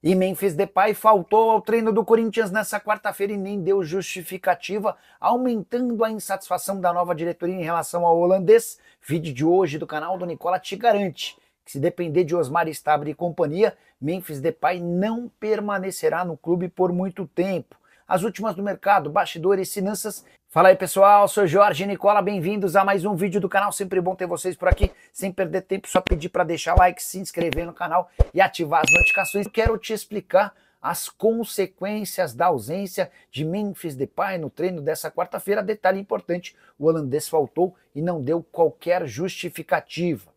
E Memphis Depay faltou ao treino do Corinthians nessa quarta-feira e nem deu justificativa, aumentando a insatisfação da nova diretoria em relação ao holandês. Vídeo de hoje do canal do Nicola te garante que, se depender de Osmar Stabile e companhia, Memphis Depay não permanecerá no clube por muito tempo. As últimas do mercado, bastidores e finanças. Fala aí, pessoal, sou Jorge Nicola, bem-vindos a mais um vídeo do canal, sempre bom ter vocês por aqui. Sem perder tempo, só pedir para deixar like, se inscrever no canal e ativar as notificações. Quero te explicar as consequências da ausência de Memphis Depay no treino dessa quarta-feira. Detalhe importante, o holandês faltou e não deu qualquer justificativa.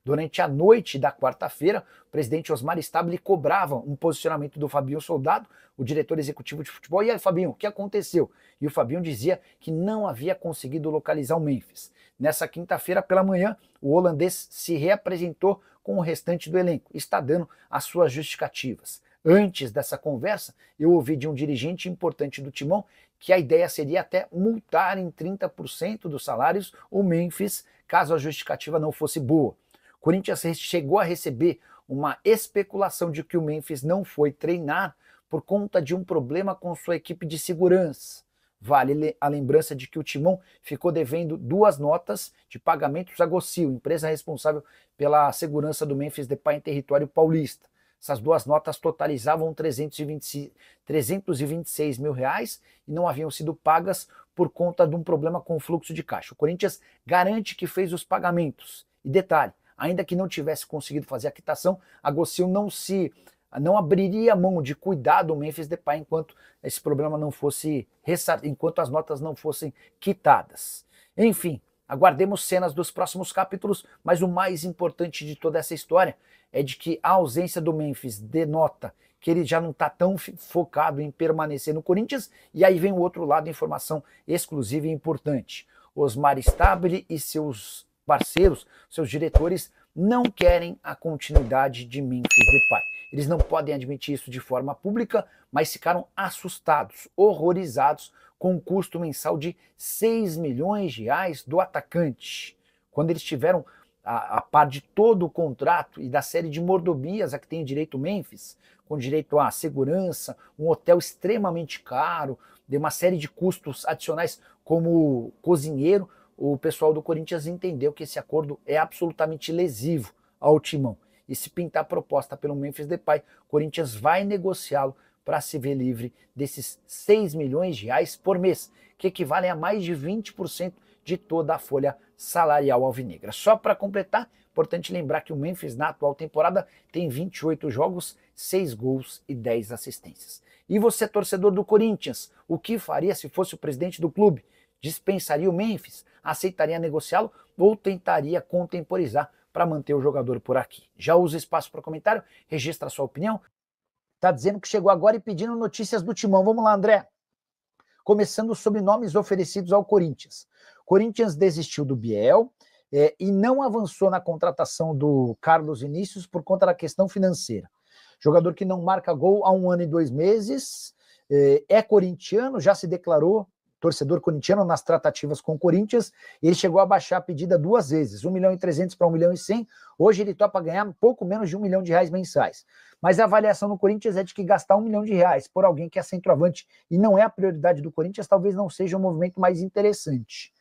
Durante a noite da quarta-feira, o presidente Osmar Stabile cobrava um posicionamento do Fabinho Soldado, o diretor executivo de futebol. E aí, Fabinho, o que aconteceu? E o Fabinho dizia que não havia conseguido localizar o Memphis. Nessa quinta-feira pela manhã, o holandês se reapresentou com o restante do elenco. Está dando as suas justificativas. Antes dessa conversa, eu ouvi de um dirigente importante do Timão que a ideia seria até multar em 30% dos salários o Memphis, caso a justificativa não fosse boa. O Corinthians chegou a receber uma especulação de que o Memphis não foi treinar por conta de um problema com sua equipe de segurança. Vale a lembrança de que o Timão ficou devendo 2 notas de pagamentos a Gocil, empresa responsável pela segurança do Memphis Depay em território paulista. Essas 2 notas totalizavam 326 mil reais e não haviam sido pagas por conta de um problema com o fluxo de caixa. O Corinthians garante que fez os pagamentos. E detalhe, ainda que não tivesse conseguido fazer a quitação, a Gocil não abriria mão de cuidar do Memphis Depay enquanto esse problema não fosse enquanto as notas não fossem quitadas. Enfim, aguardemos cenas dos próximos capítulos, mas o mais importante de toda essa história é de que a ausência do Memphis denota que ele já não está tão focado em permanecer no Corinthians. E aí vem o outro lado, informação exclusiva e importante. Osmar Stabile e seus parceiros, seus diretores, não querem a continuidade de Memphis Depay. Eles não podem admitir isso de forma pública, mas ficaram assustados, horrorizados com o custo mensal de 6 milhões de reais do atacante. Quando eles tiveram a par de todo o contrato e da série de mordomias a que tem direito o Memphis, com direito à segurança, um hotel extremamente caro, de uma série de custos adicionais como cozinheiro, o pessoal do Corinthians entendeu que esse acordo é absolutamente lesivo ao Timão. E se pintar proposta pelo Memphis Depay, o Corinthians vai negociá-lo para se ver livre desses 6 milhões de reais por mês, que equivalem a mais de 20% de toda a folha salarial alvinegra. Só para completar, importante lembrar que o Memphis na atual temporada tem 28 jogos, 6 gols e 10 assistências. E você, torcedor do Corinthians, o que faria se fosse o presidente do clube? Dispensaria o Memphis? Aceitaria negociá-lo ou tentaria contemporizar para manter o jogador por aqui? Já usa espaço para comentário, registra a sua opinião. Está dizendo que chegou agora e pedindo notícias do Timão. Vamos lá, André. Começando sobre nomes oferecidos ao Corinthians. Corinthians desistiu do Biel e não avançou na contratação do Carlos Vinícius por conta da questão financeira. Jogador que não marca gol há 1 ano e 2 meses, é corintiano, já se declarou torcedor corintiano nas tratativas com o Corinthians. Ele chegou a baixar a pedida 2 vezes, 1 milhão e 300 para 1 milhão e 100. Hoje ele topa ganhar pouco menos de 1 milhão de reais mensais. Mas a avaliação no Corinthians é de que gastar 1 milhão de reais por alguém que é centroavante e não é a prioridade do Corinthians, talvez não seja o movimento mais interessante.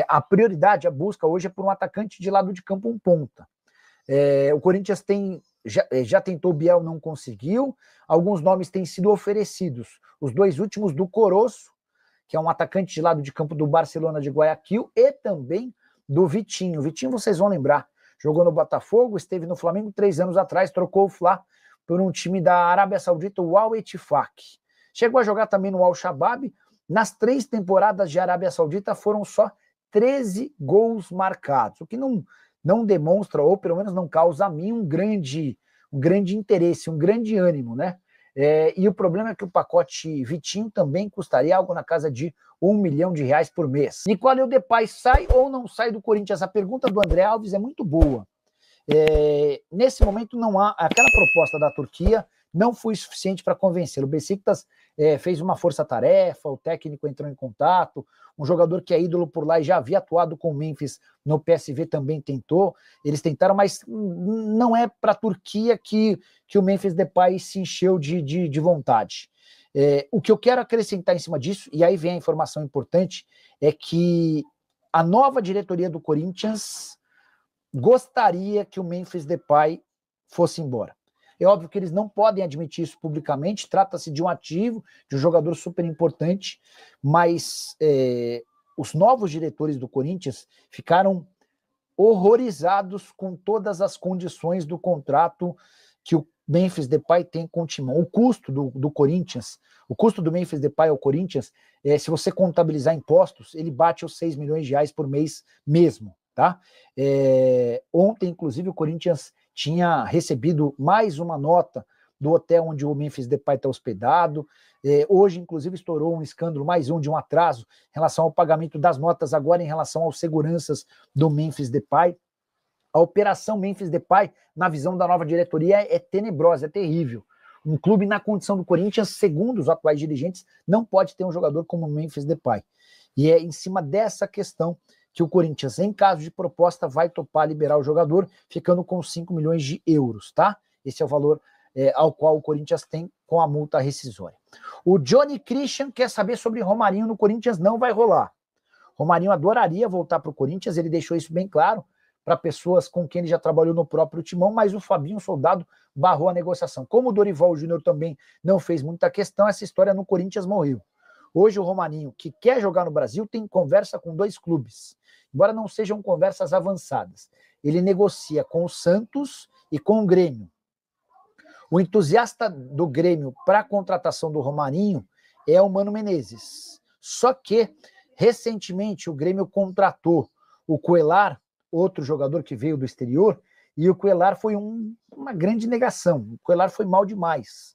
A prioridade, a busca hoje é por um atacante de lado de campo, um ponta. O Corinthians já tentou o Biel, não conseguiu. Alguns nomes têm sido oferecidos. Os 2 últimos do Coroço, que é um atacante de lado de campo do Barcelona de Guayaquil, e também do Vitinho. Vitinho, vocês vão lembrar, jogou no Botafogo, esteve no Flamengo 3 anos atrás, trocou o Fla por um time da Arábia Saudita, o Al-Ettifaq. Chegou a jogar também no Al-Shabaab. Nas 3 temporadas de Arábia Saudita foram só 13 gols marcados, o que não demonstra, ou pelo menos não causa a mim um grande interesse, um grande ânimo, né? E o problema é que o pacote Vitinho também custaria algo na casa de 1 milhão de reais por mês. Nicola Depay sai ou não sai do Corinthians? A pergunta do André Alves é muito boa. Nesse momento não há aquela proposta da Turquia não foi suficiente para convencê-lo. O Besiktas fez uma força-tarefa, o técnico entrou em contato, um jogador que é ídolo por lá e já havia atuado com o Memphis no PSV também tentou, eles tentaram, mas não é para a Turquia que o Memphis Depay se encheu de vontade. O que eu quero acrescentar em cima disso, e aí vem a informação importante, é que a nova diretoria do Corinthians gostaria que o Memphis Depay fosse embora. É óbvio que eles não podem admitir isso publicamente, trata-se de um ativo, de um jogador super importante, mas os novos diretores do Corinthians ficaram horrorizados com todas as condições do contrato que o Memphis Depay tem com o Timão. O custo do Corinthians, o custo do Memphis Depay ao Corinthians, se você contabilizar impostos, ele bate os 6 milhões de reais por mês mesmo. Tá? Ontem, inclusive, o Corinthians tinha recebido mais uma nota do hotel onde o Memphis Depay está hospedado. Hoje, inclusive, estourou um escândalo, mais um de um atraso em relação ao pagamento das notas, agora em relação aos seguranças do Memphis Depay. A operação Memphis Depay, na visão da nova diretoria, é tenebrosa, é terrível. Um clube na condição do Corinthians, segundo os atuais dirigentes, não pode ter um jogador como o Memphis Depay. E é em cima dessa questão que o Corinthians, em caso de proposta, vai topar liberar o jogador, ficando com 5 milhões de euros, tá? Esse é o valor ao qual o Corinthians tem com a multa rescisória. O Johnny Christian quer saber sobre Romarinho no Corinthians, não vai rolar. Romarinho adoraria voltar para o Corinthians, ele deixou isso bem claro para pessoas com quem ele já trabalhou no próprio Timão, mas o Fabinho Soldado barrou a negociação. Como o Dorival Júnior também não fez muita questão, essa história no Corinthians morreu. Hoje o Romarinho, que quer jogar no Brasil, tem conversa com 2 clubes, embora não sejam conversas avançadas. Ele negocia com o Santos e com o Grêmio. O entusiasta do Grêmio para a contratação do Romarinho é o Mano Menezes. Só que, recentemente, o Grêmio contratou o Cuellar, outro jogador que veio do exterior, e o Cuellar foi uma grande negação. O Cuellar foi mal demais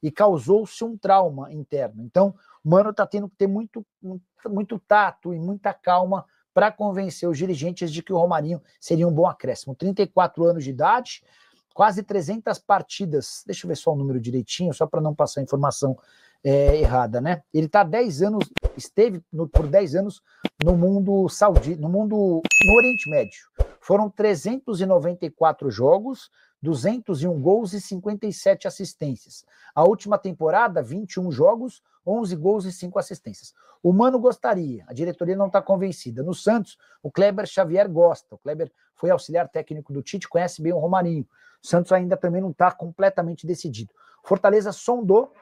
e causou-se um trauma interno. Então, o Mano está tendo que ter muito tato e muita calma para convencer os dirigentes de que o Romarinho seria um bom acréscimo. 34 anos de idade, quase 300 partidas. Deixa eu ver só o número direitinho, só para não passar a informação errada, né? Ele está 10 anos, esteve por 10 anos no mundo saudita, no Oriente Médio. Foram 394 jogos, 201 gols e 57 assistências. A última temporada, 21 jogos, 11 gols e 5 assistências. O Mano gostaria, a diretoria não está convencida. No Santos, o Kleber Xavier gosta. O Kleber foi auxiliar técnico do Tite, conhece bem o Romarinho. O Santos ainda também não está completamente decidido. Fortaleza sondou,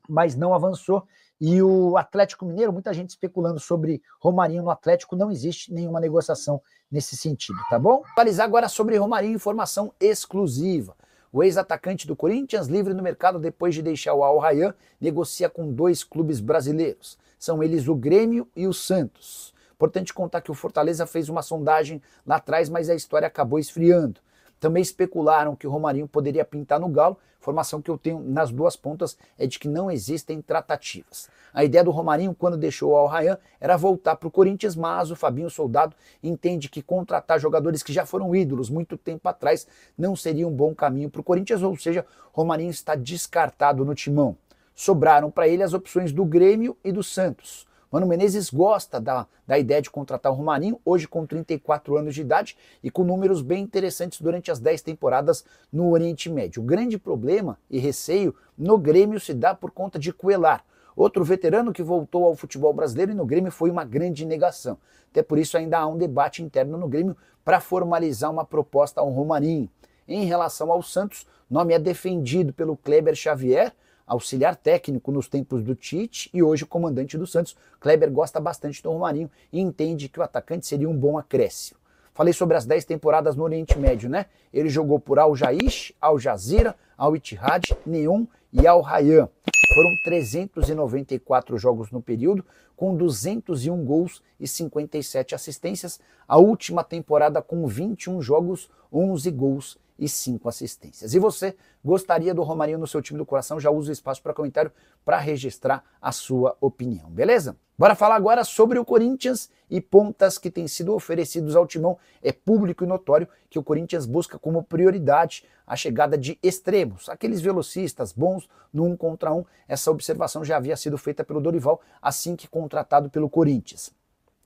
mas não avançou. E o Atlético Mineiro, muita gente especulando sobre Romarinho no Atlético, não existe nenhuma negociação nesse sentido, tá bom? Atualizar agora sobre Romarinho, informação exclusiva. O ex-atacante do Corinthians, livre no mercado depois de deixar o Al Rayyan, negocia com 2 clubes brasileiros. São eles o Grêmio e o Santos. Importante contar que o Fortaleza fez uma sondagem lá atrás, mas a história acabou esfriando. Também especularam que o Romarinho poderia pintar no Galo. Informação que eu tenho nas 2 pontas é de que não existem tratativas. A ideia do Romarinho, quando deixou o Al Rayyan, era voltar para o Corinthians, mas o Fabinho Soldado entende que contratar jogadores que já foram ídolos muito tempo atrás não seria um bom caminho para o Corinthians, ou seja, Romarinho está descartado no Timão. Sobraram para ele as opções do Grêmio e do Santos. Mano Menezes gosta da ideia de contratar o Romarinho, hoje com 34 anos de idade e com números bem interessantes durante as 10 temporadas no Oriente Médio. O grande problema e receio no Grêmio se dá por conta de Cuellar, outro veterano que voltou ao futebol brasileiro e no Grêmio foi uma grande negação. Até por isso ainda há um debate interno no Grêmio para formalizar uma proposta ao Romarinho. Em relação ao Santos, o nome é defendido pelo Kleber Xavier, auxiliar técnico nos tempos do Tite e hoje comandante do Santos. Kleber gosta bastante do Romarinho e entende que o atacante seria um bom acréscimo. Falei sobre as 10 temporadas no Oriente Médio, né? Ele jogou por Al Jaish, Al Jazeera, Al Ittihad, Neom e Al Rayyan. Foram 394 jogos no período, com 201 gols e 57 assistências. A última temporada com 21 jogos, 11 gols e 5 assistências. E você gostaria do Romarinho no seu time do coração? Já usa o espaço para comentário para registrar a sua opinião, beleza? Bora falar agora sobre o Corinthians e pontas que têm sido oferecidos ao Timão. É público e notório que o Corinthians busca como prioridade a chegada de extremos, aqueles velocistas bons no 1 contra 1. Essa observação já havia sido feita pelo Dorival assim que contratado pelo Corinthians.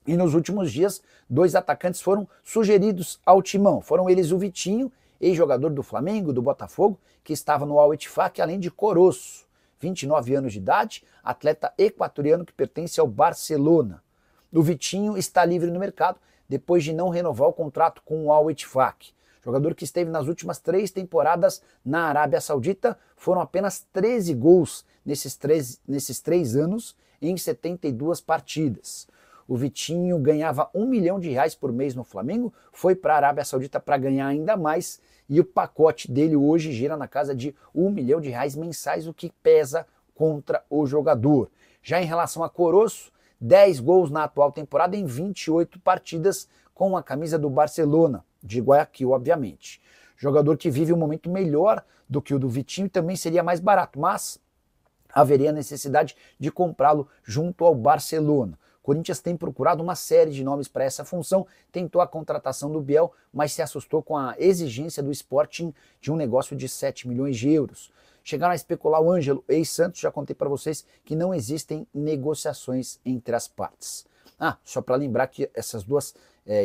E nos últimos dias, 2 atacantes foram sugeridos ao Timão. Foram eles o Vitinho, ex-jogador do Flamengo, do Botafogo, que estava no Al-Ettifaq, além de Coroço, 29 anos de idade, atleta equatoriano que pertence ao Barcelona. O Vitinho está livre no mercado depois de não renovar o contrato com o Al-Ettifaq. Jogador que esteve nas últimas 3 temporadas na Arábia Saudita, foram apenas 13 gols nesses 3 anos em 72 partidas. O Vitinho ganhava R$1 milhão por mês no Flamengo, foi para a Arábia Saudita para ganhar ainda mais e o pacote dele hoje gira na casa de R$1 milhão mensais, o que pesa contra o jogador. Já em relação a Coroço, 10 gols na atual temporada em 28 partidas com a camisa do Barcelona, de Guayaquil, obviamente. Jogador que vive um momento melhor do que o do Vitinho, também seria mais barato, mas haveria necessidade de comprá-lo junto ao Barcelona. O Corinthians tem procurado uma série de nomes para essa função, tentou a contratação do Biel, mas se assustou com a exigência do Sporting de um negócio de 7 milhões de euros. Chegaram a especular o Ângelo, ex-Santos, já contei para vocês que não existem negociações entre as partes. Só para lembrar que essas duas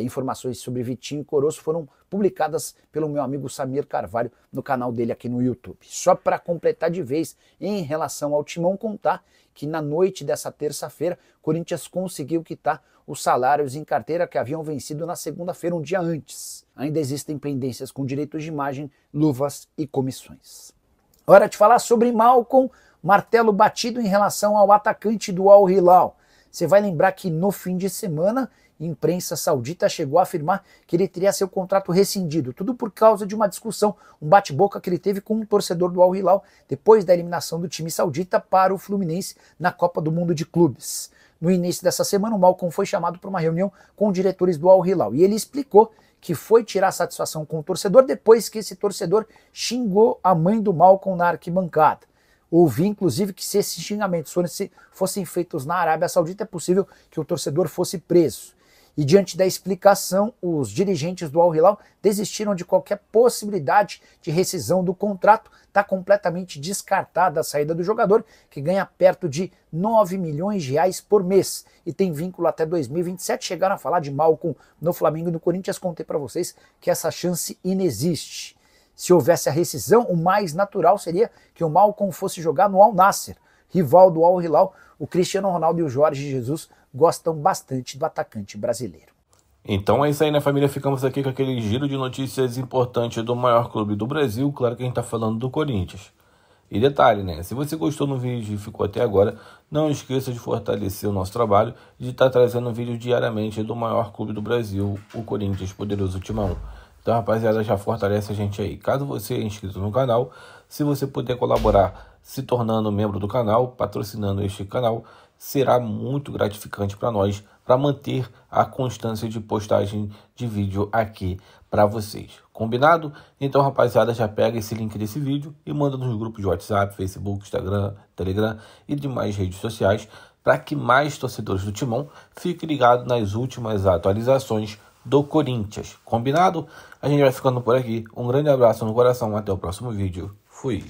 informações sobre Vitinho e Coroço foram publicadas pelo meu amigo Samir Carvalho no canal dele aqui no YouTube. Só para completar de vez, em relação ao Timão, contar que na noite dessa terça-feira, Corinthians conseguiu quitar os salários em carteira que haviam vencido na segunda-feira, um dia antes. Ainda existem pendências com direitos de imagem, luvas e comissões. Hora de falar sobre Malcom, martelo batido em relação ao atacante do Al Hilal. Você vai lembrar que no fim de semana, a imprensa saudita chegou a afirmar que ele teria seu contrato rescindido, tudo por causa de uma discussão, um bate-boca que ele teve com um torcedor do Al Hilal depois da eliminação do time saudita para o Fluminense na Copa do Mundo de Clubes. No início dessa semana, o Malcom foi chamado para uma reunião com diretores do Al Hilal e ele explicou que foi tirar satisfação com o torcedor depois que esse torcedor xingou a mãe do Malcom na arquibancada. Ouvi, inclusive, que se esses xingamentos fossem feitos na Arábia Saudita, é possível que o torcedor fosse preso. E diante da explicação, os dirigentes do Al Hilal desistiram de qualquer possibilidade de rescisão do contrato. Está completamente descartada a saída do jogador, que ganha perto de 9 milhões de reais por mês e tem vínculo até 2027. Chegaram a falar de Malcom no Flamengo e no Corinthians, contei para vocês que essa chance inexiste. Se houvesse a rescisão, o mais natural seria que o Malcom fosse jogar no Al Nassr, rival do Al Hilal. O Cristiano Ronaldo e o Jorge Jesus gostam bastante do atacante brasileiro. Então é isso aí, né, família? Ficamos aqui com aquele giro de notícias importantes do maior clube do Brasil. Claro que a gente tá falando do Corinthians. E detalhe, né? Se você gostou do vídeo e ficou até agora, não esqueça de fortalecer o nosso trabalho e de estar trazendo vídeo diariamente do maior clube do Brasil, o Corinthians Poderoso Timão. Então, rapaziada, já fortalece a gente aí. Caso você é inscrito no canal, se você puder colaborar se tornando membro do canal, patrocinando este canal, será muito gratificante para nós, para manter a constância de postagem de vídeo aqui para vocês. Combinado? Então, rapaziada, já pega esse link desse vídeo e manda nos grupos de WhatsApp, Facebook, Instagram, Telegram e demais redes sociais, para que mais torcedores do Timão fiquem ligados nas últimas atualizações do Corinthians. Combinado? A gente vai ficando por aqui. Um grande abraço no coração. Até o próximo vídeo. Fui.